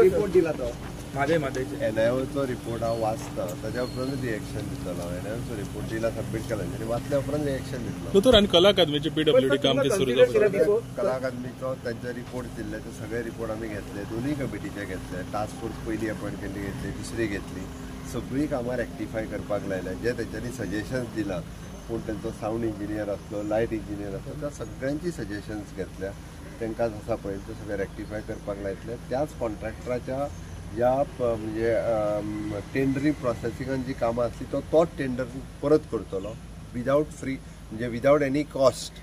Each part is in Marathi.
रिपोर्ट दिला तो एनआयओचो रिपोर्ट हांव वाचता ताच्या उपरांत रिएक्शन दितलो एनआयओचो रिपोर्ट दिला सबमीट केला आनी वाचल्या उपरांत रिएक्शन दितलो दोतोर आनी कला अकादमीचे पीडब्ल्यूडी काम ते सुरू जाता कला अकादमीचो तांचे रिपोर्ट दिल्ले ते सगळे रिपोर्ट आमी घेतले दोनूय कमिटीचे घेतले टास्क फोर्स पयली अपॉइंट केल्ली घेतली दुसरी घेतली सगळी कामां रेक्टिफाय करपाक लायल्या जे तेंच्यांनी सजेशन्स दिला पूण तेंचो सावंड इंजिनियर आसलो लायट इंजिनियर आसलो त्या सगळ्यांची सजेशन्स घेतल्या तांकां आसा पळय ते सगळे रेक्टिफाय करपाक लायतले त्याच कॉन्ट्रॅक्टराच्या ज्या म्हणजे टेंडरींग प्रोसेसिंगान जी कामां आसली तोच टेंडर परत करतलो विदावट फ्री म्हणजे without any cost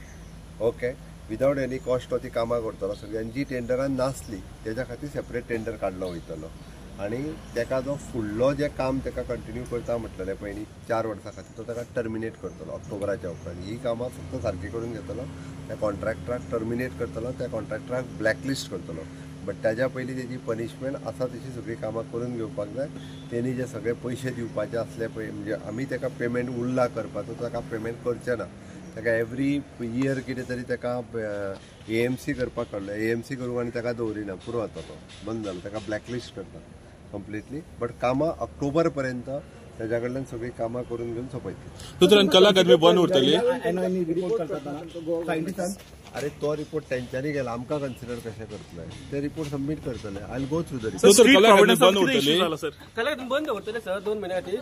okay without any cost तो ती कामां करतलो सगळ्यांनी जी टेंडरान नासली तेज्या खातीर सेपरेट टेंडर काडलो वयतलो आनी तेका जो फुडलो जे काम तेका कंटिन्यू करता म्हटलेलें पयलीं 4 वर्सां खातीर तो तेका टर्मिनेट करतलो ऑक्टोबराच्या उपरांत ही कामां फक्त सारकी करून घेतलो त्या कॉन्ट्रॅक्टराक टर्मिनेट करतलो त्या कॉन्ट्रॅक्टराक ब्लॅकलिस्ट करतलो बट ताज्या पयलीं तेजी पनिशमेंट आसा तशी सगळी कामां करून घेवपाक जाय तेणी जे सगळे पयशे दिवपाचे आसले पळय म्हणजे आमी तेका पेमेंट उरला करपाचो ताका पेमेंट करचें ना ताका एवरी इयर कितें तरी ताका AMC करपाक काडलो AMC करूंक आनी ताका दवरिना पुरो जाता तो बंद जालो ताका ब्लॅकलिस्ट करता कंप्लिटली बट कामां ऑक्टोबर पर्यंत त्याच्या कडल्यान सगळी कामां करून घेवन सोंपयतली दोतोर कला अकादमी बंद उरतली अरे तो रिपोर्ट तेंच्यांनी केला आमकां कन्सिडर कशें करतले ते रिपोर्ट सबमीट करतले I will go through the report कला अकादमी बंद उरतली कला अकादमी बंद उरतले सर 2 महिने खातीर